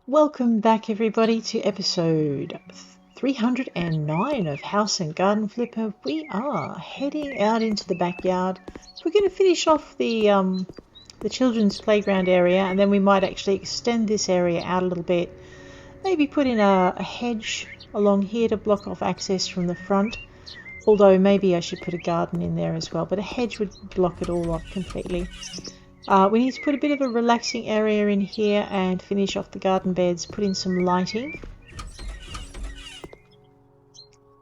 Welcome back everybody to episode 309 of House and Garden Flipper. We are heading out into the backyard. We're going to finish off the children's playground area, and then we might actually extend this area out a little bit. Maybe put in a hedge along here to block off access from the front. Although maybe I should put a garden in there as well, but a hedge would block it all off completely. We need to put a bit of a relaxing area in here and finish off the garden beds, put in some lighting.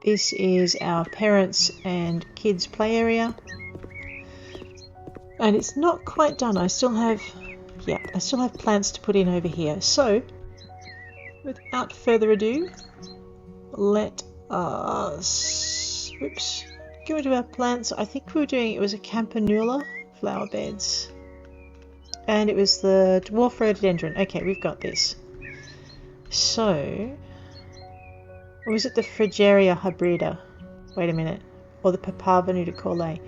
This is our parents and kids play area. And it's not quite done. I still have plants to put in over here. So, without further ado, let us go into our plants. I think it was a campanula flower beds. And it was the dwarf rhododendron. Okay, we've got this. So, or was it the Frigeria hybrida? Wait a minute. Or the Papava nudicolae.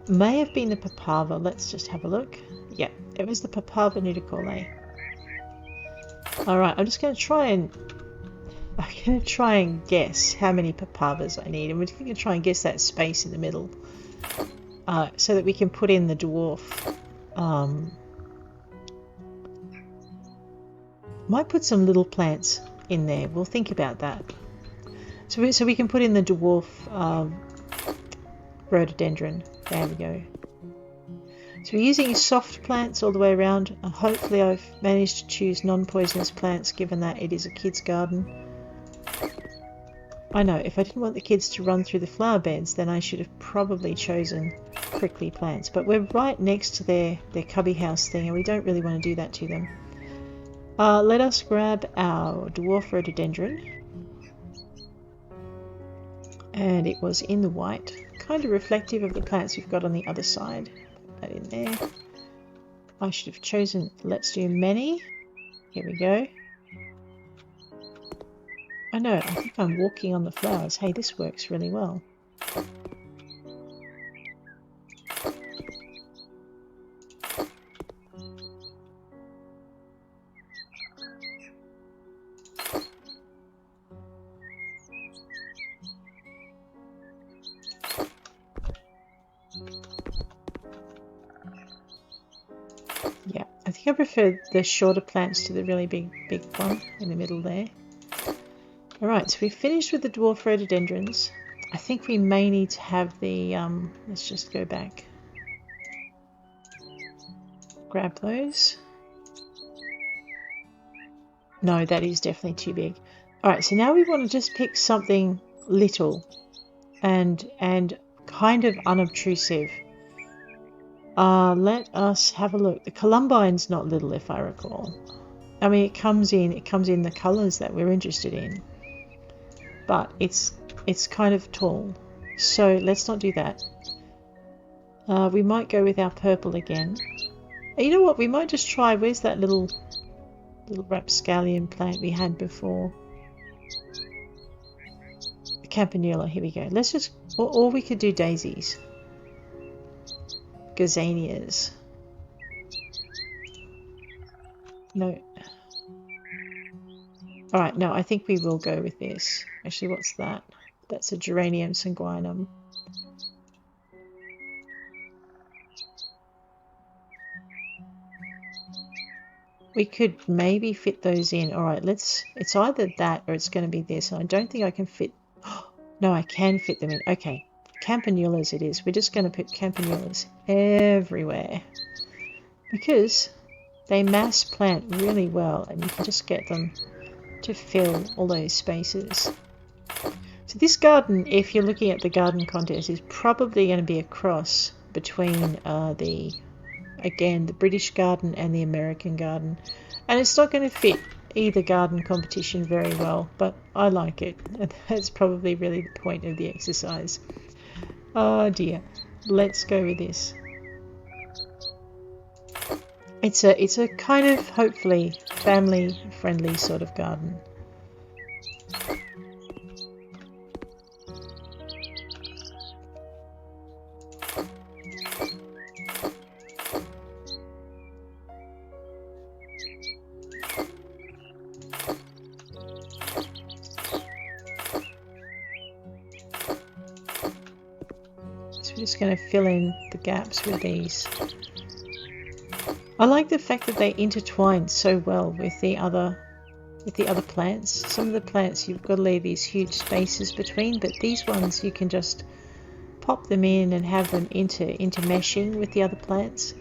May have been the Papava. Let's just have a look. Yeah, it was the Papava nudicolae. Alright, I'm going to try and guess how many Papavas I need. And we're going to try and guess that space in the middle. So that we can put in the dwarf. Might put some little plants in there. We'll think about that. So we can put in the dwarf rhododendron. There we go. So we're using soft plants all the way around. Hopefully I've managed to choose non-poisonous plants, given that it is a kid's garden. I know, if I didn't want the kids to run through the flower beds, then I should have probably chosen prickly plants. But we're right next to their cubby house thing, and we don't really want to do that to them. Let us grab our dwarf rhododendron, and it was in the white, kind of reflective of the plants we've got on the other side. Put that in there. I should have chosen let's do many. Here we go. I know, I think I'm walking on the flowers. Hey, this works really well. Yeah, I think I prefer the shorter plants to the really big one in the middle there. Alright, so we've finished with the dwarf rhododendrons. I think we may need to have the, let's just go back. Grab those. No, that is definitely too big. Alright, so now we want to just pick something little and kind of unobtrusive. Let us have a look. The columbine's not little, if I recall. I mean, it comes in the colours that we're interested in, but it's kind of tall. So let's not do that. We might go with our purple again. You know what? We might just try. Where's that little rapscallion plant we had before? The campanula. Here we go. Let's just, or we could do daisies. Gazanias. No. Alright, no, I think we will go with this. Actually, what's that? That's a geranium sanguinum. We could maybe fit those in. Alright, it's either that or it's going to be this. And I don't think I can fit... No, I can fit them in. Okay. Campanulas it is. We're just going to put campanulas everywhere because they mass plant really well, and you can just get them to fill all those spaces. So this garden, if you're looking at the garden contest, is probably going to be a cross between the British garden and the American garden, and it's not going to fit either garden competition very well, but I like it, and that's probably really the point of the exercise. Oh dear, let's go with this. It's a kind of, hopefully, family-friendly sort of garden. just going to fill in the gaps with these. I like the fact that they intertwine so well with the other plants. Some of the plants you've got to leave these huge spaces between, but these ones you can just pop them in and have them intermeshing with the other plants.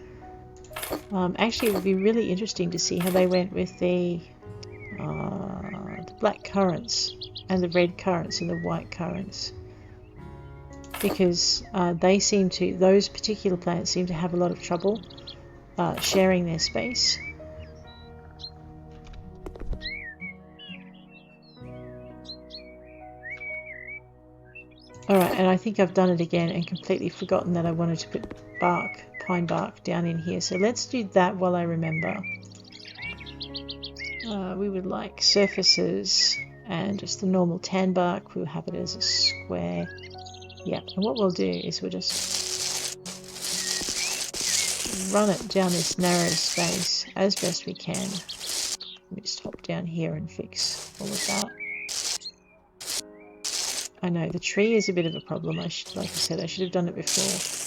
Actually, it would be really interesting to see how they went with the black currants and the red currants and the white currants, because those particular plants seem to have a lot of trouble sharing their space. Alright, and I think I've done it again and completely forgotten that I wanted to put pine bark down in here. So let's do that while I remember. We would like surfaces and just the normal tan bark. We'll have it as a square. Yep, and what we'll do is we'll just run it down this narrow space as best we can. Let me just hop down here and fix all of that. I know, the tree is a bit of a problem. Like I said, I should have done it before.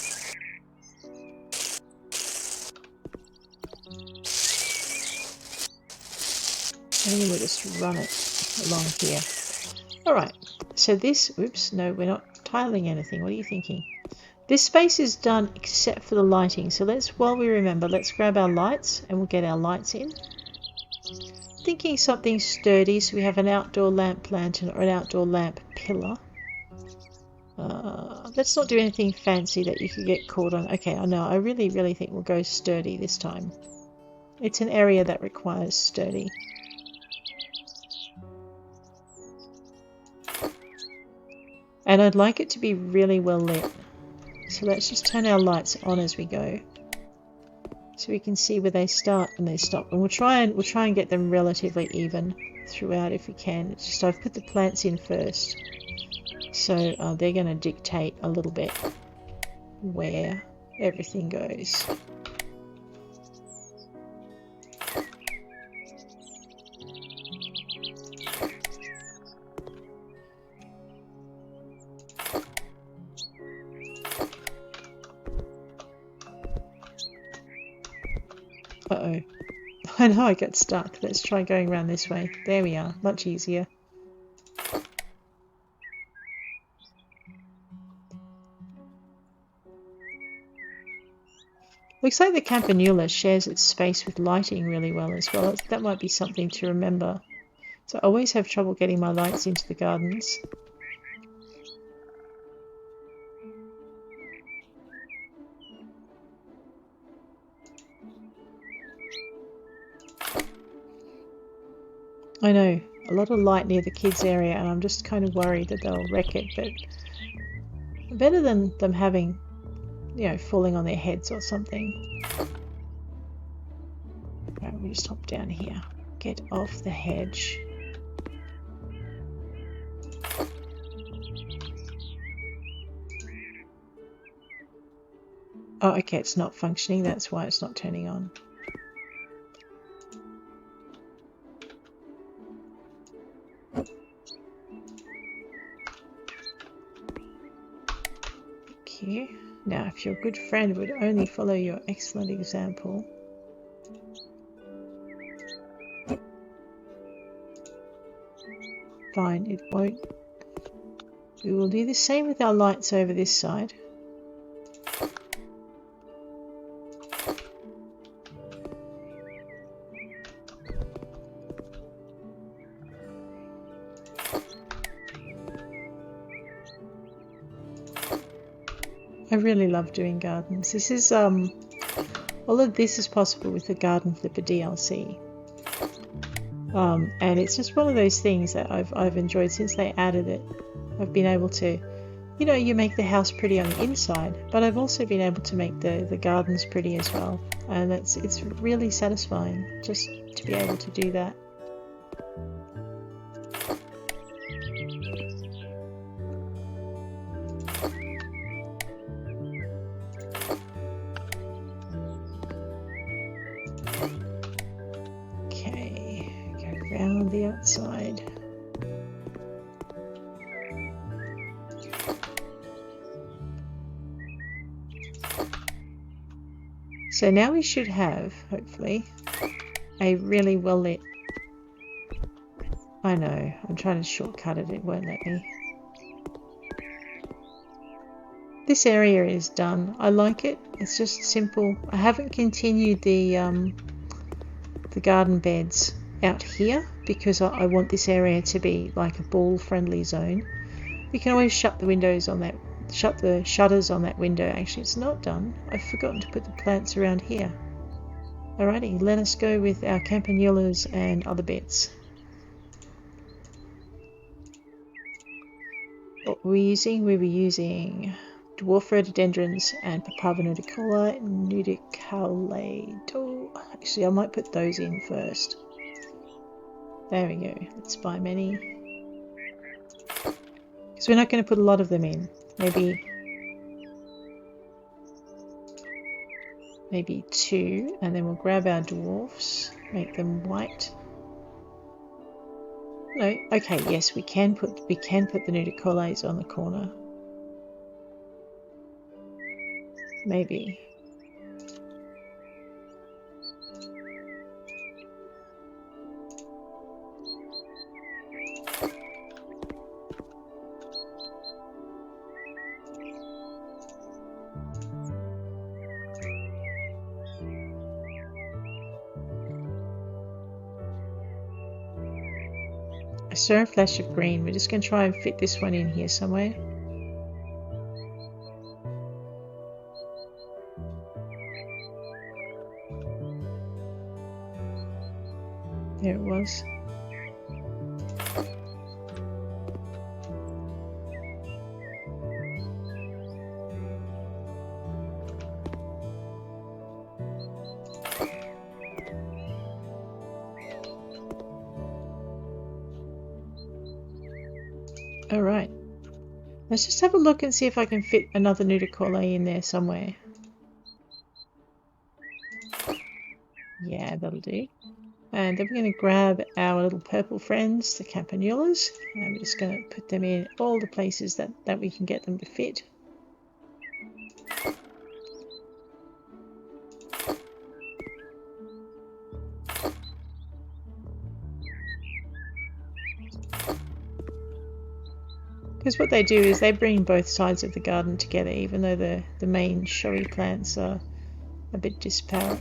And then we'll just run it along here. Alright, so this, oops, no, we're not tiling anything. What are you thinking? This space is done except for the lighting. So while we remember, let's grab our lights and we'll get our lights in. Thinking something sturdy, so we have an outdoor lamp lantern or an outdoor lamp pillar. Let's not do anything fancy that you could get caught on. Okay, I know, I really think we'll go sturdy this time. It's an area that requires sturdy. And I'd like it to be really well lit. So let's just turn our lights on as we go, so we can see where they start and they stop. And we'll try and get them relatively even throughout if we can. It's just I've put the plants in first, so they're going to dictate a little bit where everything goes. Uh-oh. I know I got stuck. Let's try going around this way. There we are. Much easier. Looks like the campanula shares its space with lighting really well as well. That might be something to remember. So I always have trouble getting my lights into the gardens. I know, a lot of light near the kids area, and I'm just kind of worried that they'll wreck it, but better than them having, you know, falling on their heads or something. Right, we just hop down here. Get off the hedge. Oh, okay, it's not functioning. That's why it's not turning on. Okay. Now, if your good friend would only follow your excellent example. Fine, it won't. We will do the same with our lights over this side. I really love doing gardens. This is all of this is possible with the Garden Flipper DLC. And it's just one of those things that I've enjoyed since they added it. I've been able to, you know, you make the house pretty on the inside, but I've also been able to make the gardens pretty as well. And it's really satisfying just to be able to do that. Around the outside. So now we should have, hopefully, a really well lit... I know, I'm trying to shortcut it, it won't let me. This area is done. I like it. It's just simple. I haven't continued the garden beds out here because I want this area to be like a ball friendly zone. You can always shut the windows on that, shut the shutters on that window. Actually, it's not done. I've forgotten to put the plants around here. Alrighty, let us go with our campanulas and other bits. What were we using? We were using dwarf rhododendrons and Papaver nudicola, nudiculato. Actually, I might put those in first. There we go. Let's buy many. Because we're not going to put a lot of them in. Maybe 2, and then we'll grab our dwarfs, make them white. No, okay, yes, we can put the nudicoles on the corner. Maybe. I saw a flash of green. We're just going to try and fit this one in here somewhere. There it was. Alright, let's just have a look and see if I can fit another nudicole in there somewhere. Yeah, that'll do. And then we're going to grab our little purple friends, the campanulas, and we're just going to put them in all the places that we can get them to fit. Because what they do is they bring both sides of the garden together, even though the main showy plants are a bit disparate.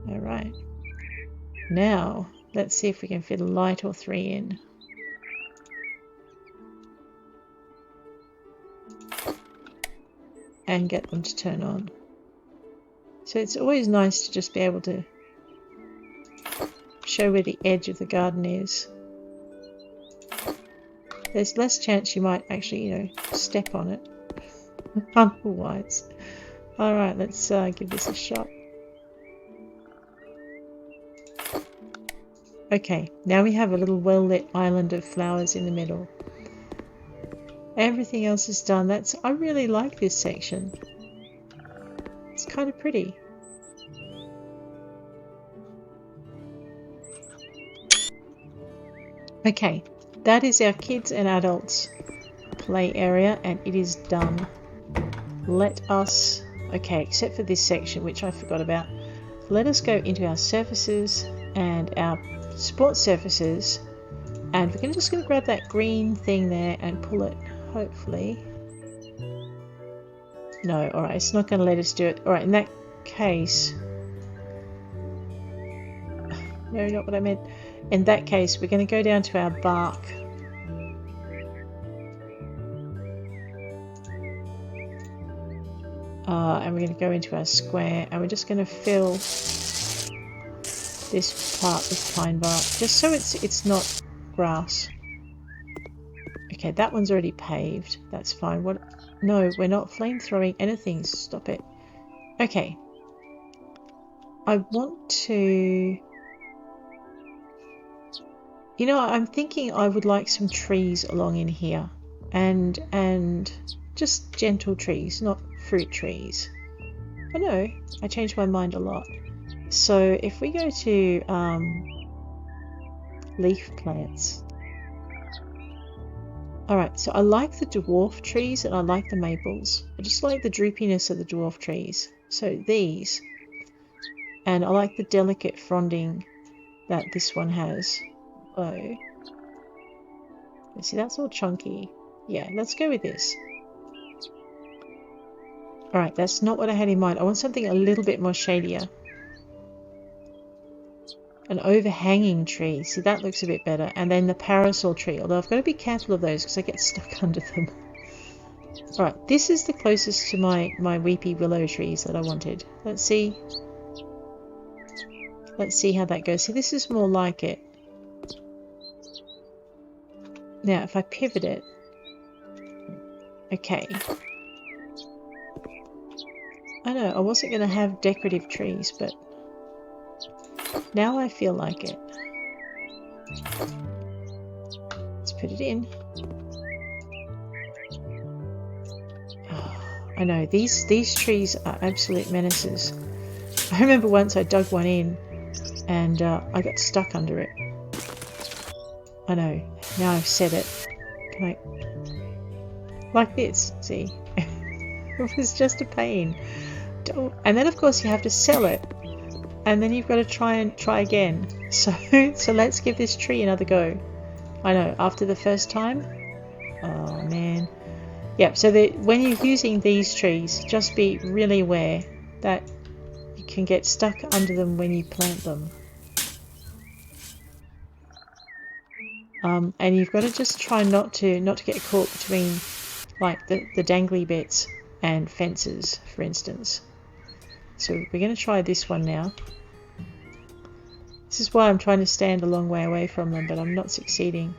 Alright, now let's see if we can fit a light or 3 in. And get them to turn on. So it's always nice to just be able to show where the edge of the garden is. There's less chance you might actually, you know, step on it. Otherwise. Alright, let's give this a shot. Okay, now we have a little well-lit island of flowers in the middle. Everything else is done. I really like this section. It's kind of pretty. Okay, that is our kids and adults play area, and it is done. Let us, okay, except for this section which I forgot about, let us go into our surfaces and our sports surfaces, and we're just going to grab that green thing there and pull it, hopefully. No, alright, it's not going to let us do it. Alright, in that case, no, not what I meant. In that case, we're going to go down to our bark. And we're going to go into our square, and we're just going to fill this part with pine bark, just so it's not grass. Okay, that one's already paved. That's fine. What? No, we're not flame throwing anything. Stop it. Okay. I want to... You know, I'm thinking I would like some trees along in here. And just gentle trees, not fruit trees. I know, I change my mind a lot. So if we go to leaf plants, Alright, so I like the dwarf trees and I like the maples. I just like the droopiness of the dwarf trees. So these. And I like the delicate fronding that this one has. Oh. See, that's all chunky. Yeah, let's go with this. Alright, that's not what I had in mind. I want something a little bit more shadier. An overhanging tree. See, that looks a bit better. And then the parasol tree. Although I've got to be careful of those because I get stuck under them. Alright, this is the closest to my weepy willow trees that I wanted. Let's see. Let's see how that goes. See, this is more like it. Now, if I pivot it. Okay. I know, I wasn't going to have decorative trees, but now I feel like it. Let's put it in. Oh, I know, these trees are absolute menaces. I remember once I dug one in and I got stuck under it. I know, now I've said it. Can I... Like this, see? It was just a pain. And then of course you have to sell it. And then you've got to try again. So let's give this tree another go. I know, after the first time. Oh man. Yeah, so when you're using these trees, just be really aware that you can get stuck under them when you plant them. And you've got to just try not to get caught between like the dangly bits and fences, for instance. So we're going to try this one now. This is why I'm trying to stand a long way away from them, but I'm not succeeding.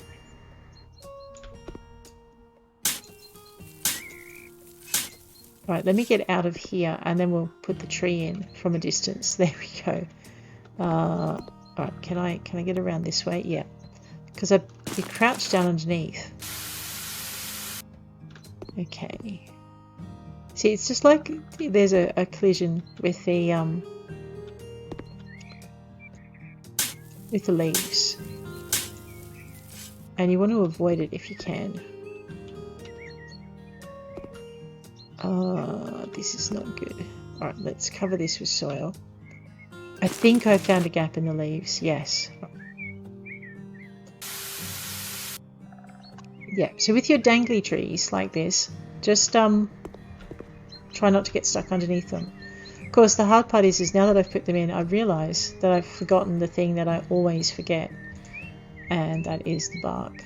Right, let me get out of here and then we'll put the tree in from a distance. There we go. Alright, can I get around this way? Yeah. Because I'd be crouched down underneath. Okay. See, it's just like there's a collision with the leaves. And you want to avoid it if you can. This is not good. Alright, let's cover this with soil. I think I found a gap in the leaves. Yes. Yeah, so with your dangly trees like this, just try not to get stuck underneath them. Of course, the hard part is now that I've put them in, I realise that I've forgotten the thing that I always forget, and that is the bark.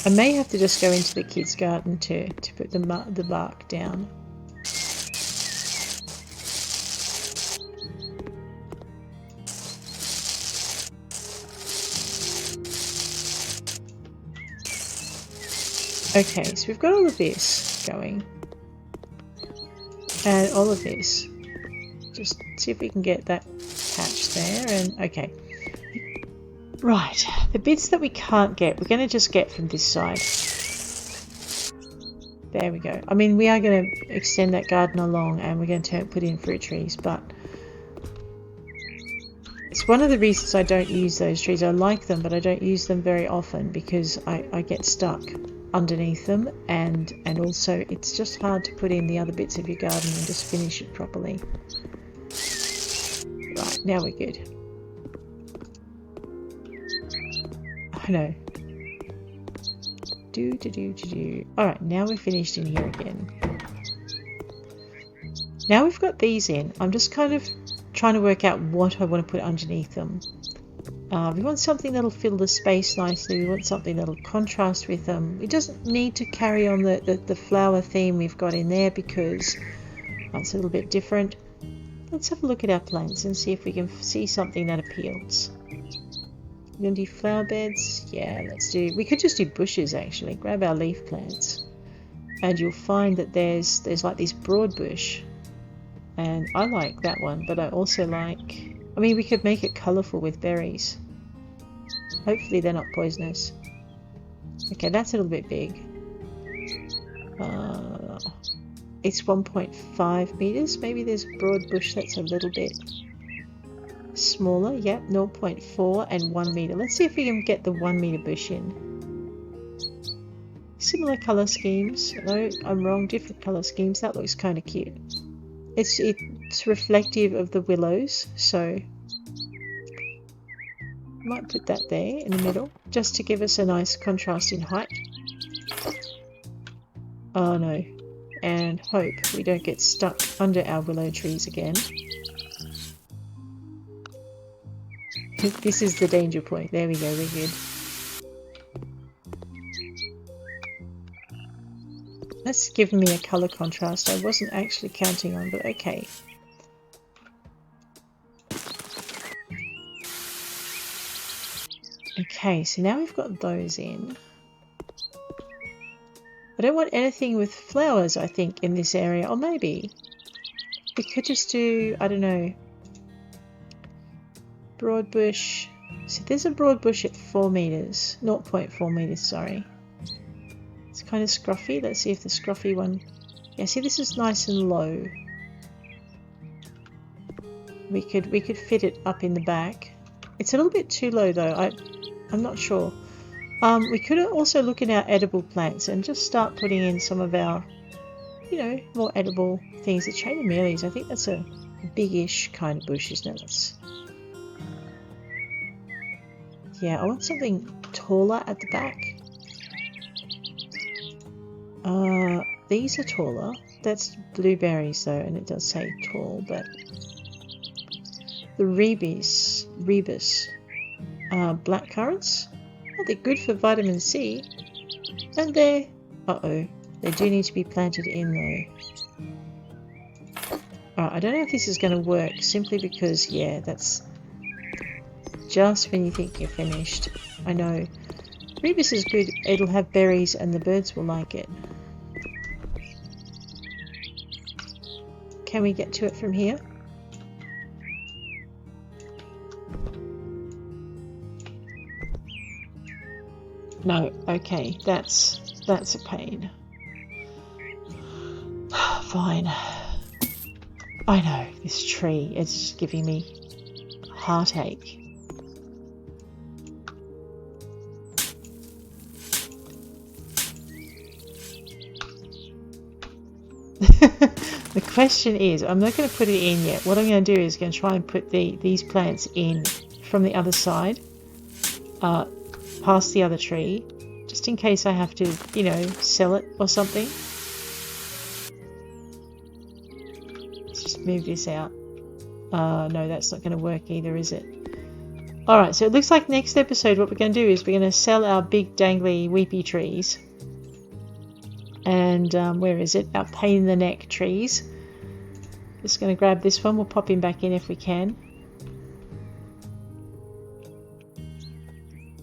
I may have to just go into the kids' garden to put the bark down. Okay, so we've got all of this going. And all of this. Just see if we can get that patch there, and okay. Right, the bits that we can't get, we're going to just get from this side. There we go. I mean, we are going to extend that garden along and we're going to put in fruit trees, but it's one of the reasons I don't use those trees. I like them, but I don't use them very often because I get stuck underneath them, and also it's just hard to put in the other bits of your garden and just finish it properly. Right, now we're good. I know. Alright, now we're finished in here again. Now we've got these in, I'm just kind of trying to work out what I want to put underneath them. We want something that'll fill the space nicely, we want something that'll contrast with them. It doesn't need to carry on the flower theme we've got in there because it's a little bit different. Let's have a look at our plants and see if we can see something that appeals. We're going to do flower beds. Yeah, let's do... We could just do bushes, actually. Grab our leaf plants. And you'll find that there's like this broad bush. And I like that one, but I also like... I mean, we could make it colourful with berries. Hopefully they're not poisonous. Okay, that's a little bit big. it's 1.5 meters. Maybe there's a broad bush that's a little bit smaller. Yep, 0.4 and 1 meter. Let's see if we can get the 1 meter bush in. Similar colour schemes. No, I'm wrong. Different colour schemes. That looks kind of cute. It's reflective of the willows, so I might put that there in the middle, just to give us a nice contrast in height. Oh no. And hope we don't get stuck under our willow trees again. This is the danger point. There we go, we're good. That's given me a colour contrast I wasn't actually counting on, but okay. Okay, so now we've got those in. I don't want anything with flowers, I think, in this area. Or maybe we could just do, I don't know, broad bush. So there's a broad bush at 4 meters, 0.4 meters, sorry. It's kind of scruffy. Let's see if the scruffy one... Yeah, see, this is nice and low. We could fit it up in the back. It's a little bit too low though. I'm not sure. We could also look at our edible plants and just start putting in some of our, you know, more edible things. The chain of mealies, I think that's a big-ish kind of bush, isn't it? Yeah, I want something taller at the back. These are taller. That's blueberries though, and it does say tall, but the rebus, black currants. Oh, they're good for vitamin C, and they're, they do need to be planted in though. Alright, I don't know if this is going to work, simply because, yeah, that's just when you think you're finished. I know. Rebus is good, it'll have berries and the birds will like it. Can we get to it from here? No, okay, that's a pain. Fine. I know, this tree is just giving me heartache. The question is, I'm not going to put it in yet. What I'm going to do is going to try and put these plants in from the other side, past the other tree, just in case I have to, you know, sell it or something. Let's just move this out. No, that's not going to work either, is it? Alright, so it looks like next episode what we're going to do is we're going to sell our big dangly weepy trees. And where is it? Our pain in the neck trees. Just going to grab this one. We'll pop him back in if we can.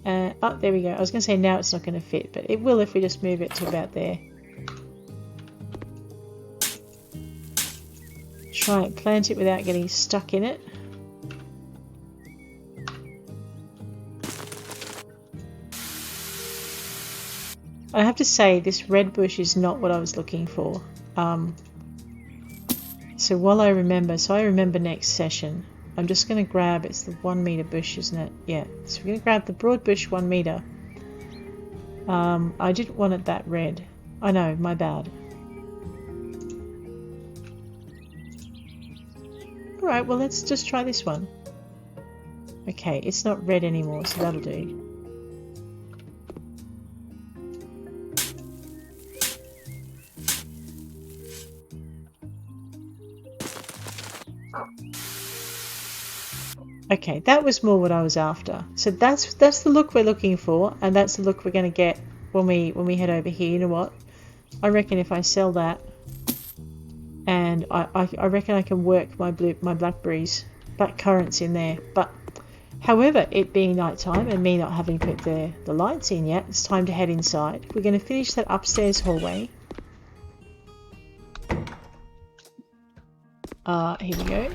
Oh, there we go. I was going to say now it's not going to fit, but it will if we just move it to about there. Try and plant it without getting stuck in it. I have to say this red bush is not what I was looking for. So while I remember next session, I'm just going to grab, it's the 1 meter bush, isn't it? Yeah, so we're going to grab the broad bush 1 meter. I didn't want it that red. I know, my bad. Alright, well let's just try this one. Okay, it's not red anymore, so that'll do. Okay, that was more what I was after. So that's the look we're looking for, and that's the look we're going to get when we head over here. You know what? I reckon if I sell that, and I reckon I can work my blackberries, black currants in there. But however, it being night time and me not having put the lights in yet, it's time to head inside. We're going to finish that upstairs hallway. Here we go.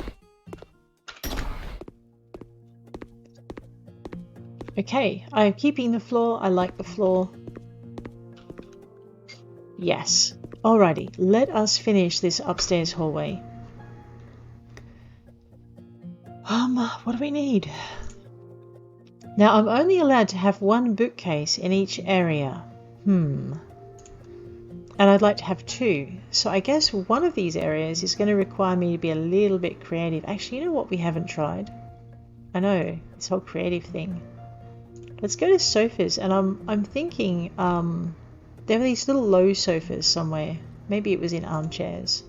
Okay, I'm keeping the floor. I like the floor. Yes. Alrighty, let us finish this upstairs hallway. What do we need? Now, I'm only allowed to have one bookcase in each area. And I'd like to have two. So I guess one of these areas is going to require me to be a little bit creative. Actually, you know what we haven't tried? I know, this whole creative thing. Let's go to sofas, and I'm thinking there were these little low sofas somewhere. Maybe it was in armchairs.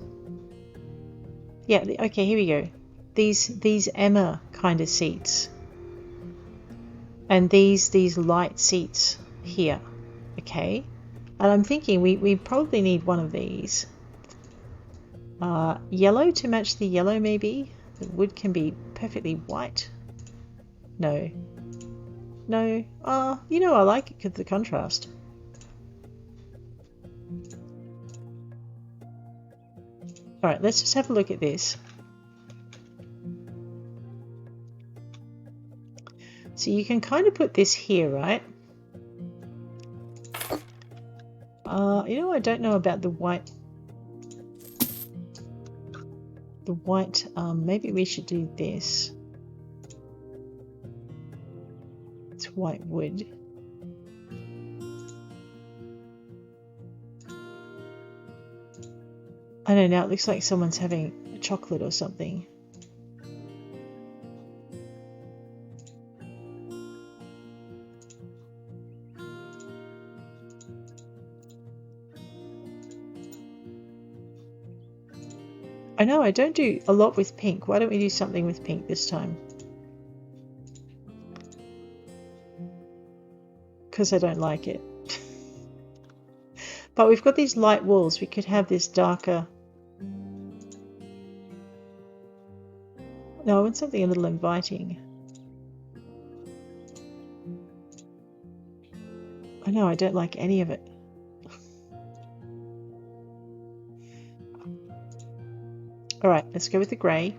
Yeah, okay, here we go. These Emma kind of seats. And these light seats here. Okay. And I'm thinking we probably need one of these. Yellow to match the yellow, maybe. The wood can be perfectly white. No. No. You know, I like it because of the contrast. Alright, let's just have a look at this. So you can kind of put this here, right? You know, I don't know about the white. The white, maybe we should do this. It's white wood. I don't know, it looks like someone's having a chocolate or something. I know, I don't do a lot with pink. Why don't we do something with pink this time? Because I don't like it. But we've got these light walls. We could have this darker. No, I want something a little inviting. I know, I don't like any of it. Alright, let's go with the grey.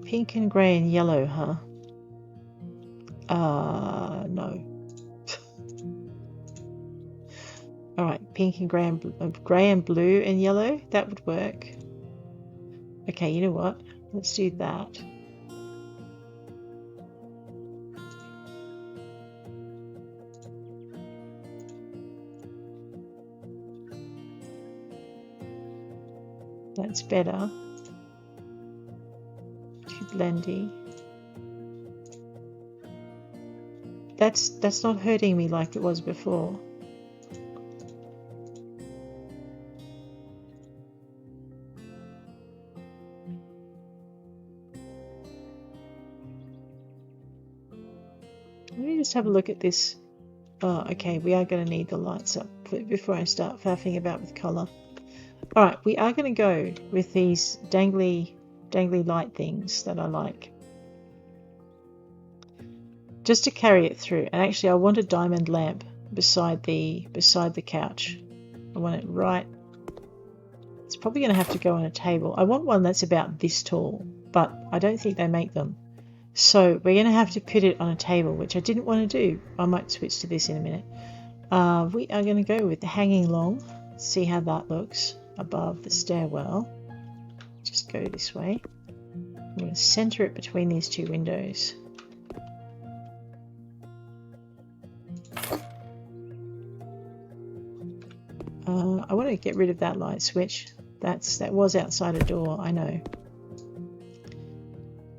Pink and grey and yellow, huh? No. Alright, pink and grey and blue and yellow, that would work. Okay, you know what? Let's do that. That's better. Too blendy. That's not hurting me like it was before. Let me just have a look at this. Oh, okay, we are going to need the lights up before I start faffing about with colour. Alright, we are going to go with these dangly light things that I like. Just to carry it through. And actually I want a diamond lamp beside the couch. I want it right. It's probably going to have to go on a table. I want one that's about this tall, but I don't think they make them. So we're going to have to put it on a table, which I didn't want to do. I might switch to this in a minute. We are going to go with the hanging long. See how that looks above the stairwell. Just go this way. I'm going to center it between these two windows. I want to get rid of that light switch. That was outside a door, I know.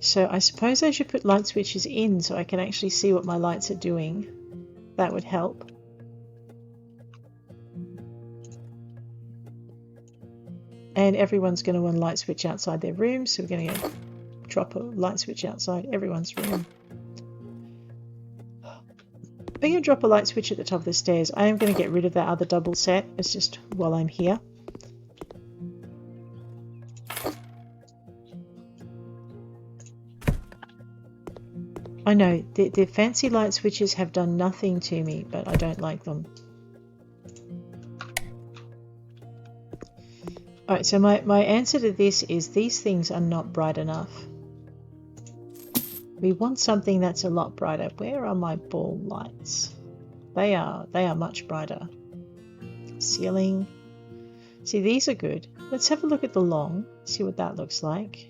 So I suppose I should put light switches in so I can actually see what my lights are doing. That would help. And everyone's going to want a light switch outside their room, so we're going to drop a light switch outside everyone's room. I'm going to drop a light switch at the top of the stairs. I am going to get rid of that other double set. It's just while I'm here. I know, the fancy light switches have done nothing to me, but I don't like them. Alright, so my answer to this is these things are not bright enough. We want something that's a lot brighter. Where are my ball lights? They are much brighter. Ceiling. See, these are good. Let's have a look at the long, see what that looks like.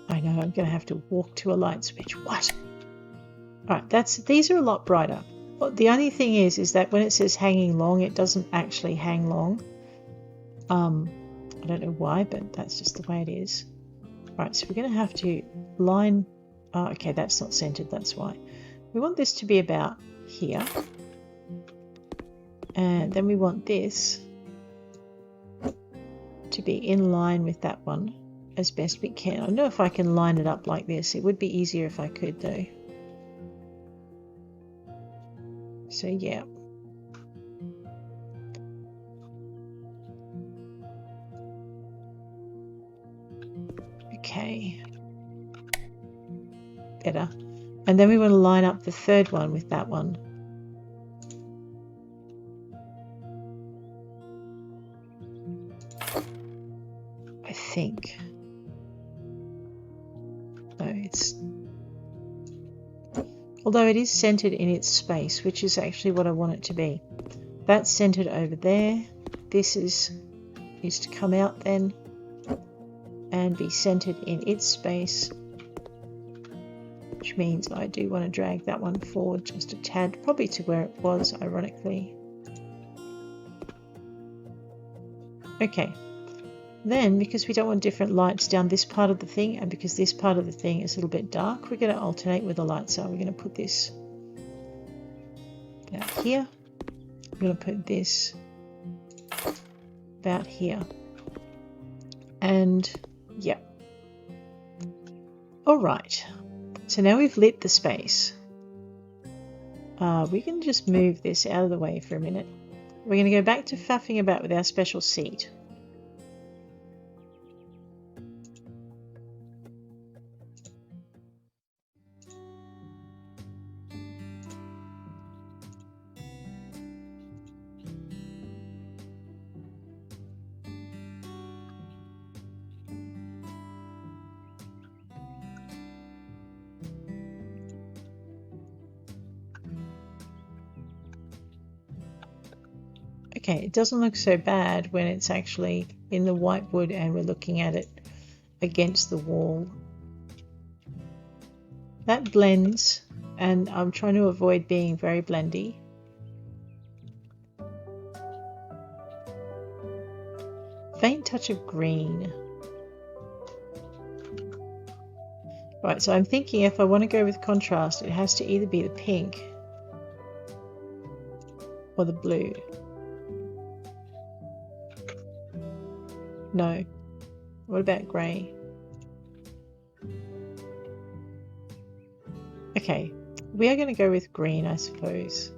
I know, I'm going to have to walk to a light switch. What? Alright, these are a lot brighter. But the only thing is that when it says hanging long, it doesn't actually hang long. I don't know why, but that's just the way it is. Alright, so we're going to have to line... Oh, okay, that's not centered, that's why. We want this to be about here. And then we want this to be in line with that one as best we can. I don't know if I can line it up like this. It would be easier if I could, though. So, yeah. Okay. Better. And then we want to line up the third one with that one. I think. No, it's... Although it is centered in its space, which is actually what I want it to be. That's centered over there. This needs to come out then and be centered in its space, which means I do want to drag that one forward just a tad, probably to where it was, ironically. Okay. Then, because we don't want different lights down this part of the thing, and because this part of the thing is a little bit dark, we're going to alternate where the lights are. We're going to put this about here. We're going to put this about here. And, yeah. Alright. So now we've lit the space. We can just move this out of the way for a minute. We're going to go back to faffing about with our special seat. Okay, it doesn't look so bad when it's actually in the white wood and we're looking at it against the wall. That blends, and I'm trying to avoid being very blendy. Faint touch of green. Right, so I'm thinking if I want to go with contrast, it has to either be the pink or the blue. No. What about grey? Okay, we are going to go with green, I suppose.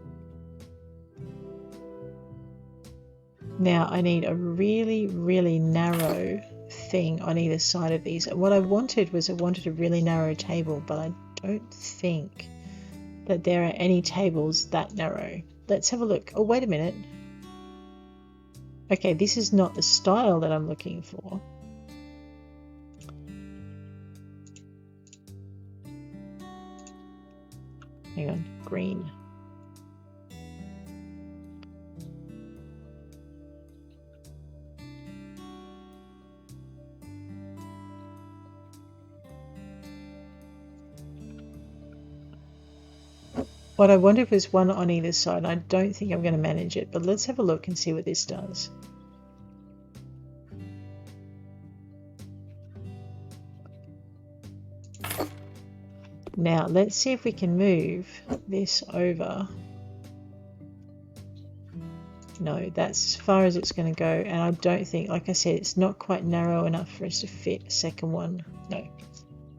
Now I need a really, really narrow thing on either side of these. What I wanted was a really narrow table, but I don't think that there are any tables that narrow. Let's have a look. Oh, wait a minute. Okay, this is not the style that I'm looking for. Hang on, green. What I wanted was one on either side. I don't think I'm going to manage it, but let's have a look and see what this does. Now, let's see if we can move this over. No, that's as far as it's going to go, and I don't think, like I said, it's not quite narrow enough for us to fit a second one. No.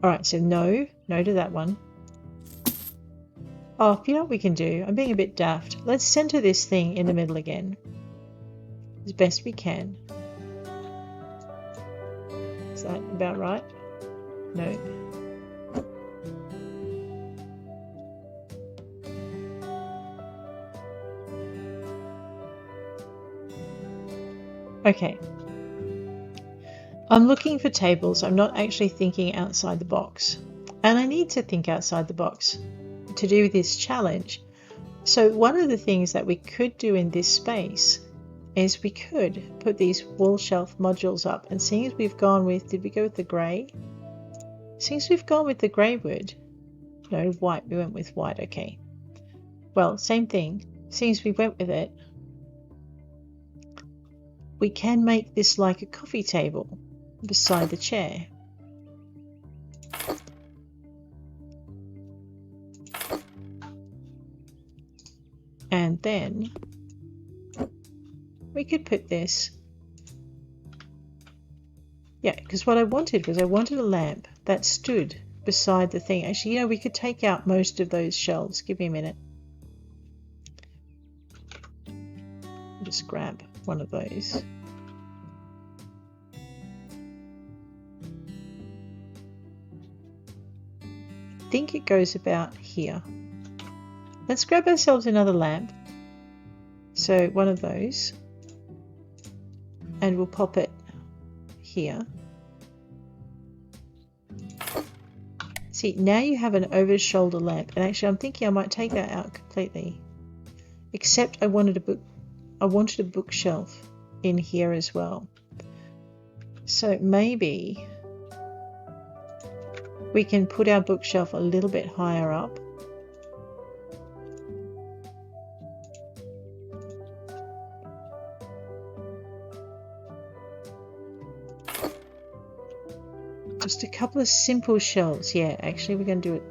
Alright, so no to that one. Oh, you know what we can do? I'm being a bit daft. Let's center this thing in the middle again. As best we can. Is that about right? No. Okay. I'm looking for tables. I'm not actually thinking outside the box. And I need to think outside the box to do this challenge. So one of the things that we could do in this space is we could put these wall shelf modules up, and seeing as we've gone with, did we go with the grey? Seeing as we've gone with the grey wood, no, white, we went with white, okay. Well, same thing, seeing as we went with it, we can make this like a coffee table beside the chair. And then we could put this, yeah, because what I wanted was I wanted a lamp that stood beside the thing. Actually, you know, we could take out most of those shelves. Give me a minute. Just grab one of those. I think it goes about here. Let's grab ourselves another lamp. So one of those. And we'll pop it here. See, now you have an over-shoulder lamp, and actually I'm thinking I might take that out completely. Except I wanted a bookshelf in here as well. So maybe we can put our bookshelf a little bit higher up. Just a couple of simple shelves. Yeah, actually we're going to do it.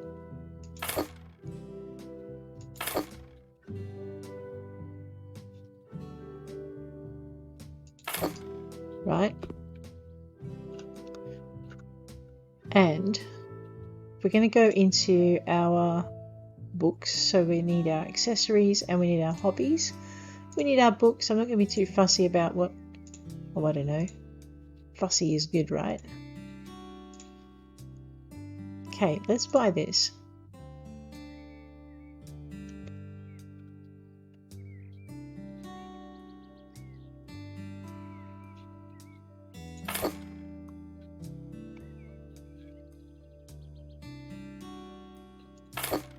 Right. And we're going to go into our books. So we need our accessories and we need our hobbies. We need our books. I'm not going to be too fussy about what, oh, I don't know. Fussy is good, right? Okay, let's buy this.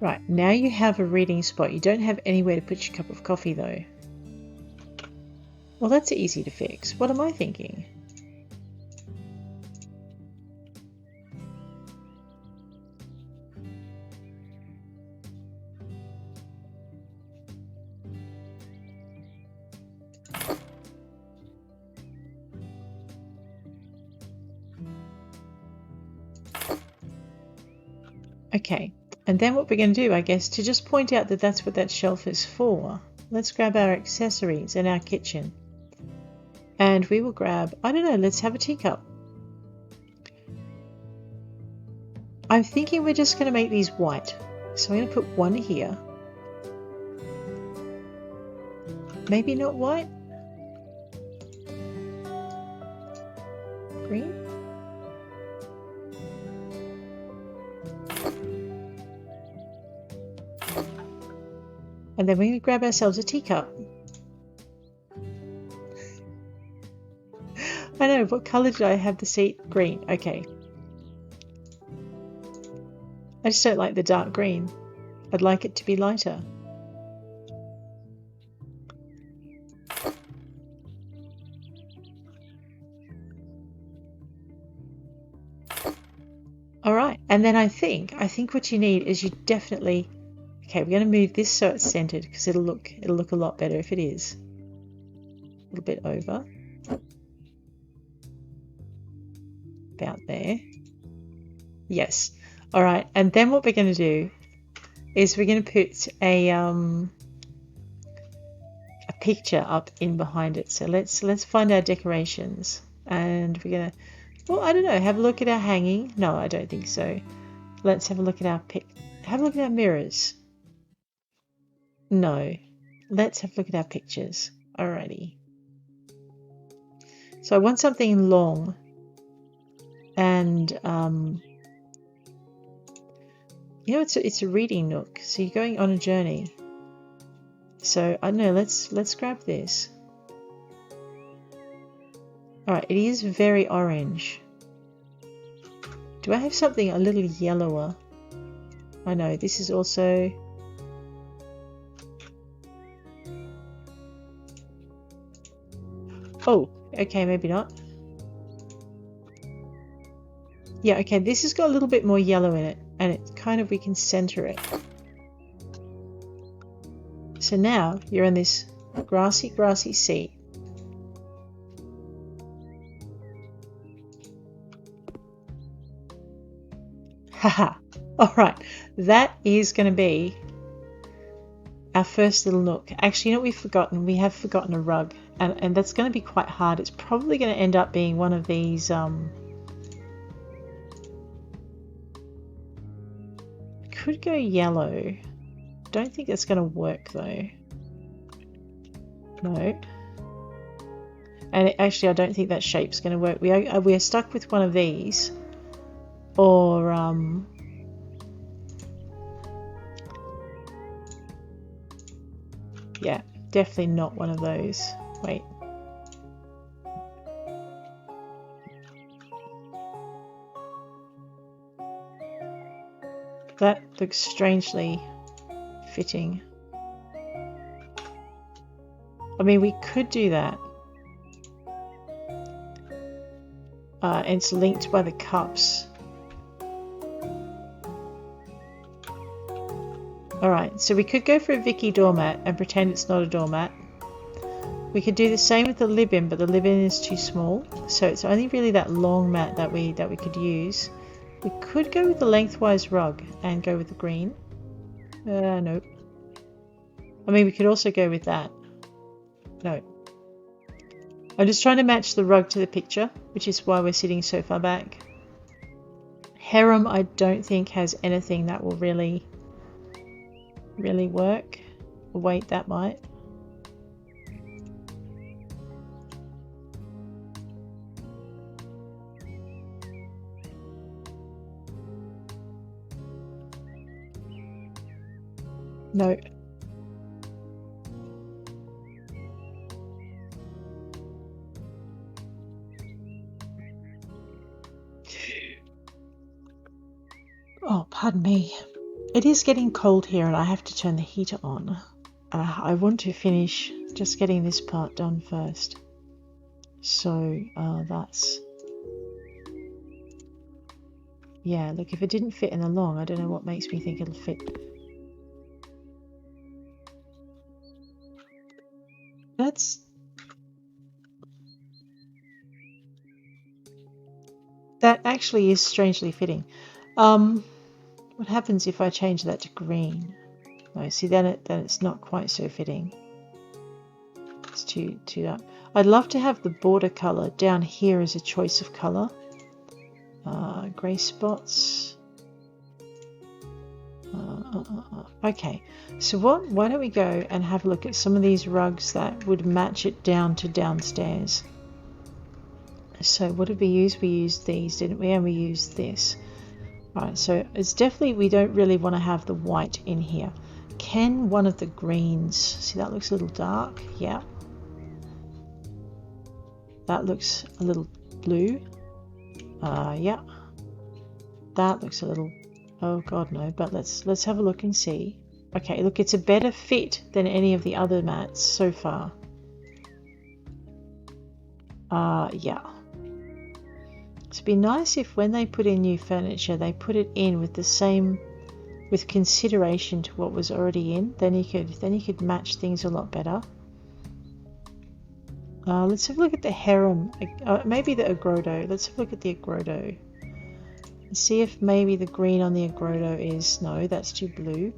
Right, now you have a reading spot. You don't have anywhere to put your cup of coffee though. Well, that's easy to fix. What am I thinking? Okay, and then what we're going to do, I guess, to just point out that that's what that shelf is for, let's grab our accessories in our kitchen. And we will grab, I don't know, let's have a teacup. I'm thinking we're just going to make these white. So I'm going to put one here. Maybe not white. Green. And then we're going to grab ourselves a teacup. I know, what colour did I have the seat? Green, okay. I just don't like the dark green. I'd like it to be lighter. Alright, and then I think what you need is you definitely... Okay, we're going to move this so it's centered because it'll look a lot better if it is. A little bit over. About there. Yes. All right, and then what we're going to do is we're going to put a picture up in behind it. So let's find our decorations, and we're going to, well, I don't know, have a look at our hanging. No, I don't think so. Let's have a look at our mirrors. No, let's have a look at our pictures. Alrighty. So I want something long, and you know, it's a reading nook. So you're going on a journey. So I don't know. Let's grab this. Alright, it is very orange. Do I have something a little yellower? I know, this is also... Oh, okay, maybe not. Yeah, okay, this has got a little bit more yellow in it, and it's kind of, we can center it. So now you're in this grassy seat. Haha. Alright, that is going to be our first little nook. Actually, you know what we've forgotten? We have forgotten a rug, and that's going to be quite hard. It's probably going to end up being one of these... could go yellow. Don't think that's going to work though. No. And actually, I don't think that shape's going to work. We are stuck with one of these, or yeah, definitely not one of those. Wait. That looks strangely fitting. I mean, we could do that. And it's linked by the cups. Alright, so we could go for a Vicky doormat and pretend it's not a doormat. We could do the same with the Libin, but the Libin is too small. So it's only really that long mat that we could use. We could go with the lengthwise rug and go with the green. Nope. I mean, we could also go with that. No. I'm just trying to match the rug to the picture, which is why we're sitting so far back. Harem, I don't think has anything that will really work. Wait, that might. No. Oh, pardon me. It is getting cold here and I have to turn the heater on. I want to finish just getting this part done first. So that's... Yeah, look, if it didn't fit in the long, I don't know what makes me think it'll fit. That actually is strangely fitting. What happens if I change that to green? No, see, then it's not quite so fitting. It's too dark. I'd love to have the border color down here as a choice of color. Grey spots. Okay, so why don't we go and have a look at some of these rugs that would match it down to downstairs. So what did we use? We used these, didn't we? And we used this. Right, so it's definitely, we don't really want to have the white in here. Can one of the greens, see that looks a little dark? Yeah. That looks a little blue. Yeah. That looks a little, oh god no, but let's have a look and see. Okay, look, it's a better fit than any of the other mats so far. Yeah. It'd be nice if when they put in new furniture, they put it in with the same, with consideration to what was already in. Then you could match things a lot better. Let's have a look at the harem, maybe the agrodo. Let's have a look at the agrodo. And see if maybe the green on the agrodo is, no, that's too blue.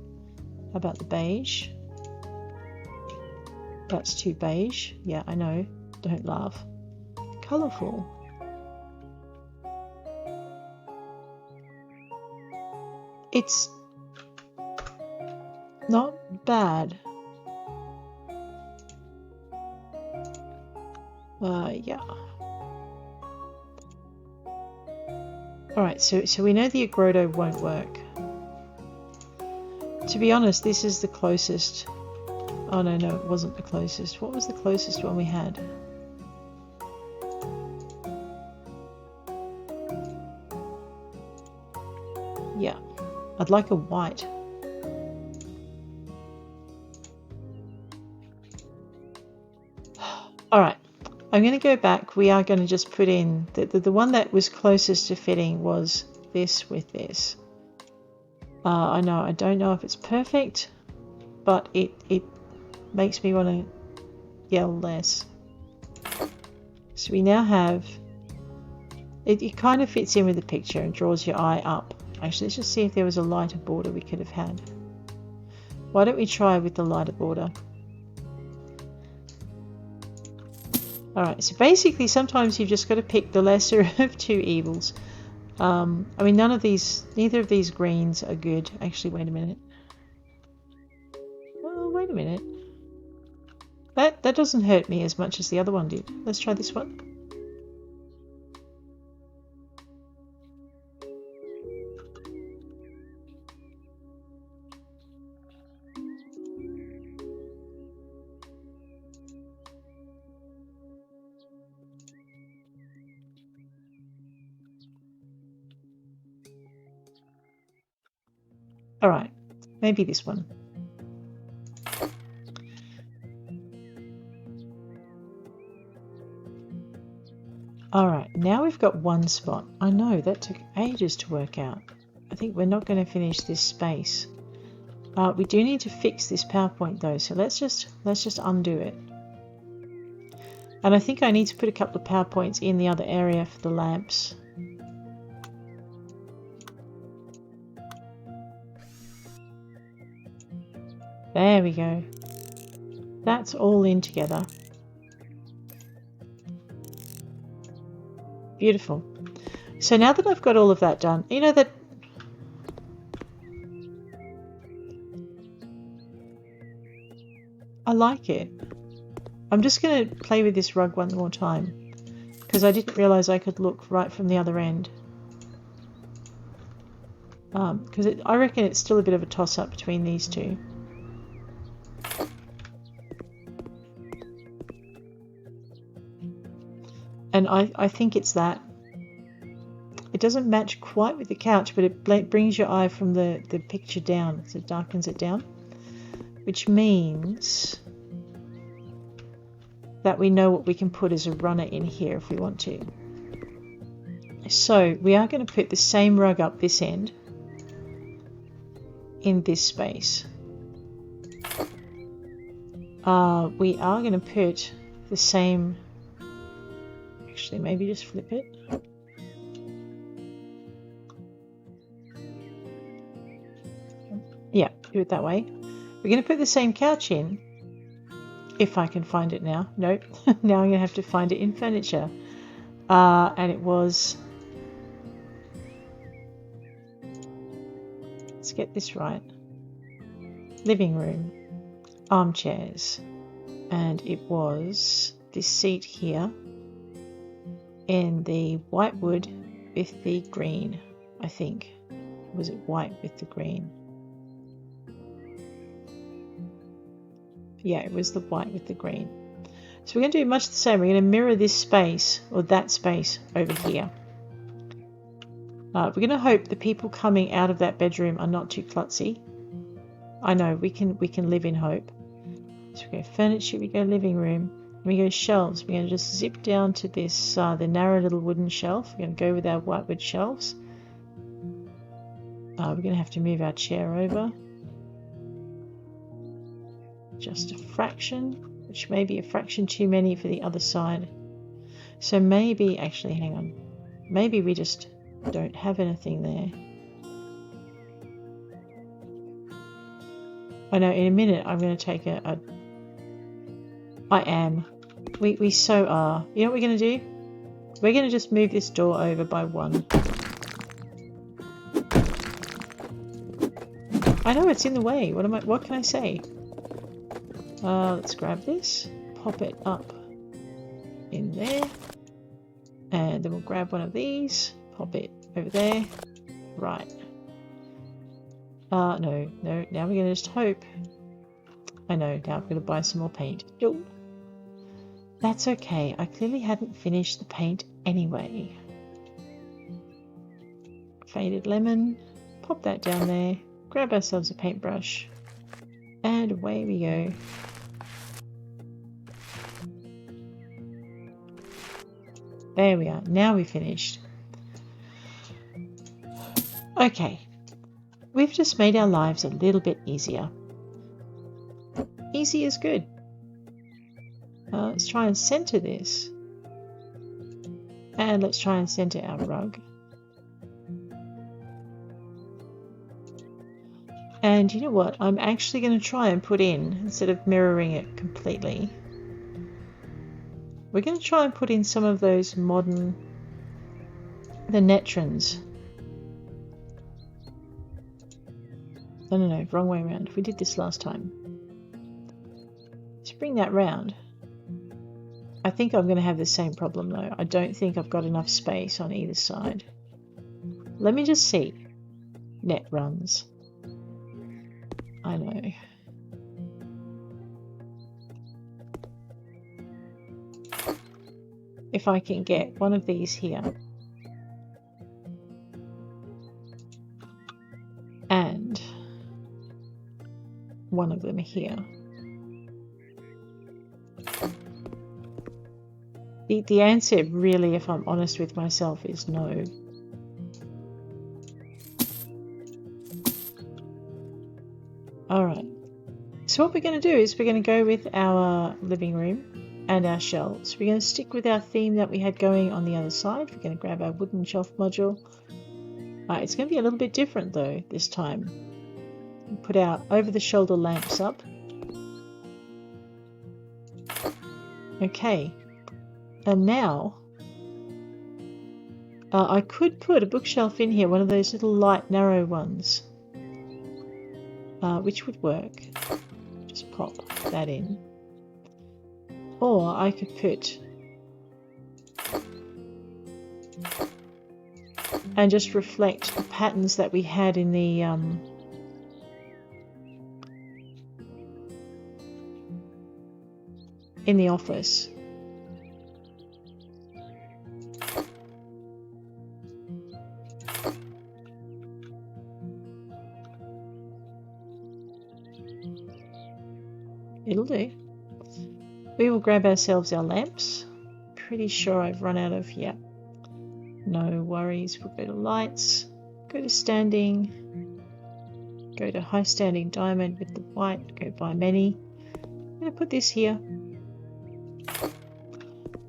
How about the beige? That's too beige. Yeah, I know. Don't laugh. Colourful. It's not bad. Yeah. Alright, so we know the agrodo won't work. To be honest, this is the closest. Oh no, it wasn't the closest. What was the closest one we had? Yeah, I'd like a white. All right, I'm going to go back. We are going to just put in the one that was closest to fitting was this with this. I know I don't know if it's perfect, but it makes me want to yell less. So we now have it kind of fits in with the picture and draws your eye up. Actually, let's just see if there was a lighter border we could have had. Why don't we try with the lighter border? Alright, so basically sometimes you've just got to pick the lesser of two evils. I mean, neither of these greens are good. Actually, wait a minute. Oh, wait a minute. That doesn't hurt me as much as the other one did. Let's try this one. Alright, maybe this one. Alright, now we've got one spot. I know, that took ages to work out. I think we're not going to finish this space. We do need to fix this PowerPoint though, so let's just undo it. And I think I need to put a couple of PowerPoints in the other area for the lamps. There we go. That's all in together. Beautiful. So now that I've got all of that done, you know that I like it. I'm just going to play with this rug one more time because I didn't realise I could look right from the other end. Because I reckon it's still a bit of a toss-up between these two. And I think it's that. It doesn't match quite with the couch, but it brings your eye from the picture down, so it darkens it down. Which means that we know what we can put as a runner in here if we want to. So we are going to put the same rug up this end in this space. We are going to put the same... Actually, maybe just flip it. Yeah, do it that way. We're going to put the same couch in, if I can find it now. Nope, now I'm going to have to find it in furniture. And it was... Let's get this right. Living room, armchairs, and it was this seat here in the white wood with the green, I think. Was it white with the green? Yeah, it was the white with the green. So we're going to do much the same. We're going to mirror this space, or that space, over here. We're going to hope the people coming out of that bedroom are not too klutzy. I know, we can live in hope. So we go furniture, we go living room, and we go shelves. We're going to just zip down to this, the narrow little wooden shelf. We're going to go with our whitewood shelves. We're going to have to move our chair over. Just a fraction, which may be a fraction too many for the other side. So maybe, actually, hang on. Maybe we just don't have anything there. I know, in a minute I'm going to take a... I am. We so are. You know what we're going to do? We're going to just move this door over by one. I know it's in the way. What can I say? Let's grab this, pop it up in there, and then we'll grab one of these, pop it over there. Right. No. Now we're going to just hope. I know, now I'm going to buy some more paint. Oh. That's okay, I clearly hadn't finished the paint anyway. Faded lemon. Pop that down there. Grab ourselves a paintbrush. And away we go. There we are. Now we're finished. Okay. We've just made our lives a little bit easier. Easy is good. Let's try and center this. And let's try and center our rug. And you know what? I'm actually going to try and put in, instead of mirroring it completely, we're going to try and put in some of those modern, the Netrons. No, wrong way around. We did this last time. Let's bring that round. I think I'm going to have the same problem though. I don't think I've got enough space on either side. Let me just see. Net runs. I know. If I can get one of these here. And one of them here. The answer really, if I'm honest with myself, is no. Alright, so what we're going to do is we're going to go with our living room and our shelves. We're going to stick with our theme that we had going on the other side. We're going to grab our wooden shelf module. It's going to be a little bit different though this time. Put our over-the-shoulder lamps up. Okay, and now I could put a bookshelf in here, one of those little light narrow ones. Which would work. Just pop that in. Or I could put and just reflect the patterns that we had in the office. It'll do. We will grab ourselves our lamps. Pretty sure I've run out of, yeah. No worries. We'll go to lights, go to standing, go to high standing diamond with the white, go by many. I'm going to put this here.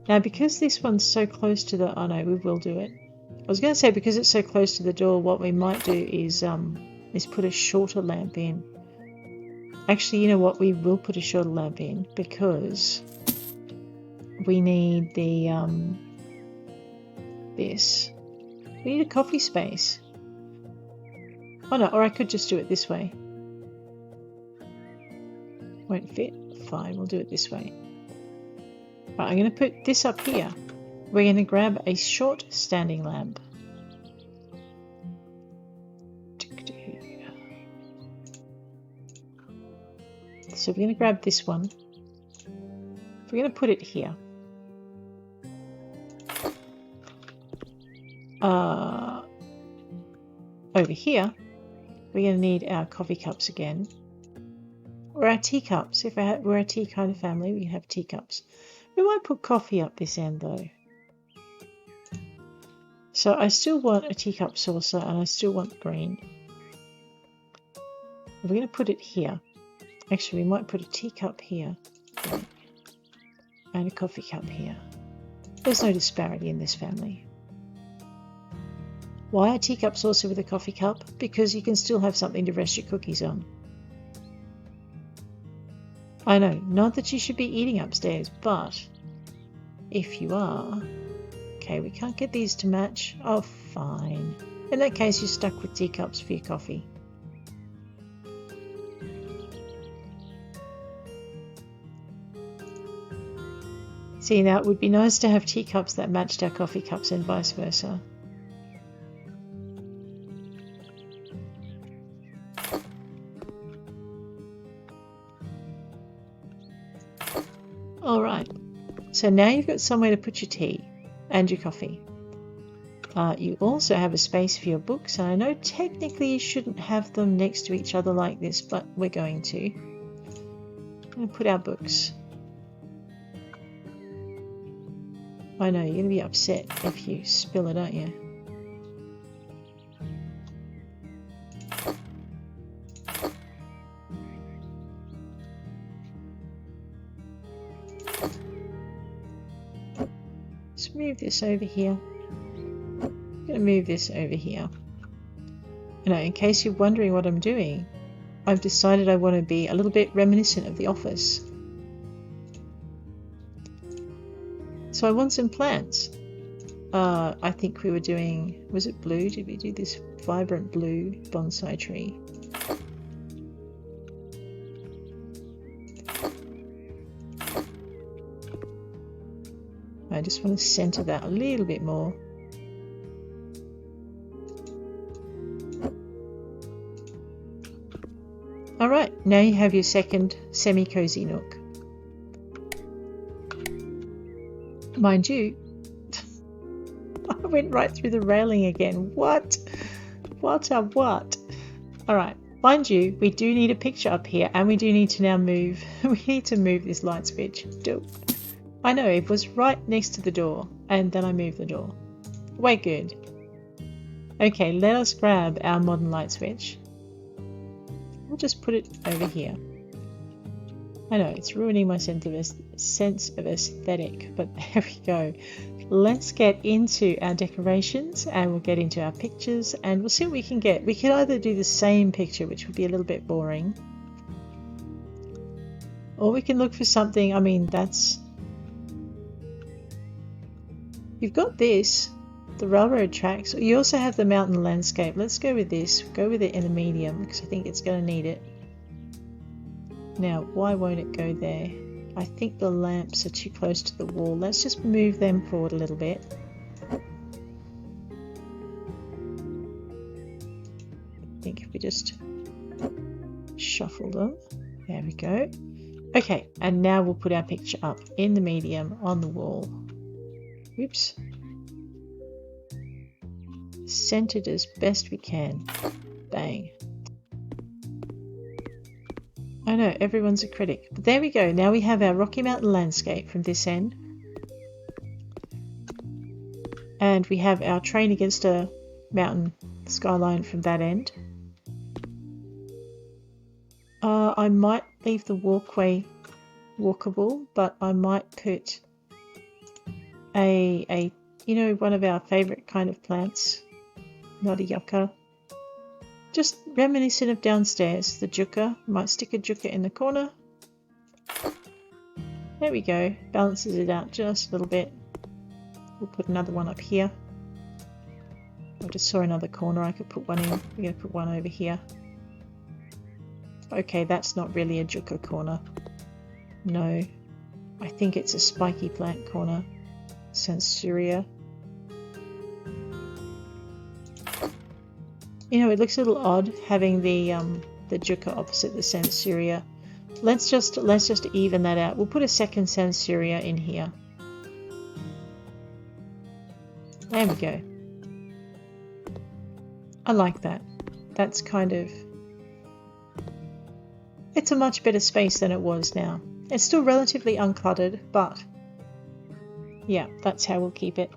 Now because this one's so close to the, oh no, we will do it. I was going to say because it's so close to the door, what we might do is put a shorter lamp in. Actually, you know what? We will put a shorter lamp in because we need the this. We need a coffee space. Oh no, or I could just do it this way. Won't fit. Fine, we'll do it this way. Right, I'm going to put this up here. We're going to grab a short standing lamp. So we're going to grab this one. We're going to put it here. Over here, we're going to need our coffee cups again. Or our teacups. If we're a tea kind of family, we have teacups. We might put coffee up this end though. So I still want a teacup saucer and I still want green. We're going to put it here. Actually, we might put a teacup here and a coffee cup here. There's no disparity in this family. Why a teacup saucer with a coffee cup? Because you can still have something to rest your cookies on. I know, not that you should be eating upstairs, but if you are... Okay, we can't get these to match. Oh, fine. In that case, you're stuck with teacups for your coffee. See, now it would be nice to have teacups that matched our coffee cups and vice versa. Alright, so now you've got somewhere to put your tea and your coffee. You also have a space for your books, and I know technically you shouldn't have them next to each other like this, but we're going to. I'm going to put our books. I know, you're going to be upset if you spill it, aren't you? Let's move this over here. I'm going to move this over here. You know, in case you're wondering what I'm doing, I've decided I want to be a little bit reminiscent of The Office. So I want some plants. I think we were doing, was it blue? Did we do this vibrant blue bonsai tree? I just want to center that a little bit more. Alright, now you have your second semi-cozy nook. Mind you, I went right through the railing again. What? What? Alright, mind you, we do need a picture up here, and we do need to now move. We need to move this light switch. I know, it was right next to the door, and then I moved the door. Way good. Okay, let us grab our modern light switch. We'll just put it over here. I know, it's ruining my sense of aesthetic, but there we go. Let's get into our decorations, and we'll get into our pictures, and we'll see what we can get. We could either do the same picture, which would be a little bit boring, or we can look for something. I mean, that's... You've got this, the railroad tracks. You also have the mountain landscape. Let's go with this. Go with it in the medium, because I think it's going to need it. Now, why won't it go there? I think the lamps are too close to the wall. Let's just move them forward a little bit. I think if we just shuffle them. There we go. Okay, and now we'll put our picture up in the medium on the wall. Oops. Centered as best we can. Bang. I know, everyone's a critic. But there we go. Now we have our Rocky Mountain landscape from this end. And we have our train against a mountain skyline from that end. I might leave the walkway walkable, but I might put you know, one of our favourite kind of plants. Not a yucca. Just reminiscent of downstairs. The jucca. Might stick a jucca in the corner. There we go. Balances it out just a little bit. We'll put another one up here. I just saw another corner I could put one in. We're going to put one over here. Okay, that's not really a jucca corner. No. I think it's a spiky plant corner. Sansevieria. You know, it looks a little odd having the jucca opposite the Sansevieria. Let's just even that out. We'll put a second Sansevieria in here. There we go. I like that. That's kind of... It's a much better space than it was now. It's still relatively uncluttered, but yeah, that's how we'll keep it.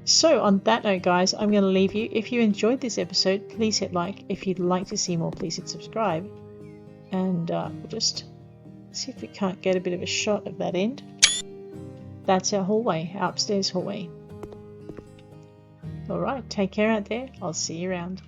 So on that note, guys, I'm going to leave you. If you enjoyed this episode, please hit like. If you'd like to see more, please hit subscribe. And we'll just see if we can't get a bit of a shot of that end. That's our hallway, our upstairs hallway. Alright, take care out there. I'll see you around.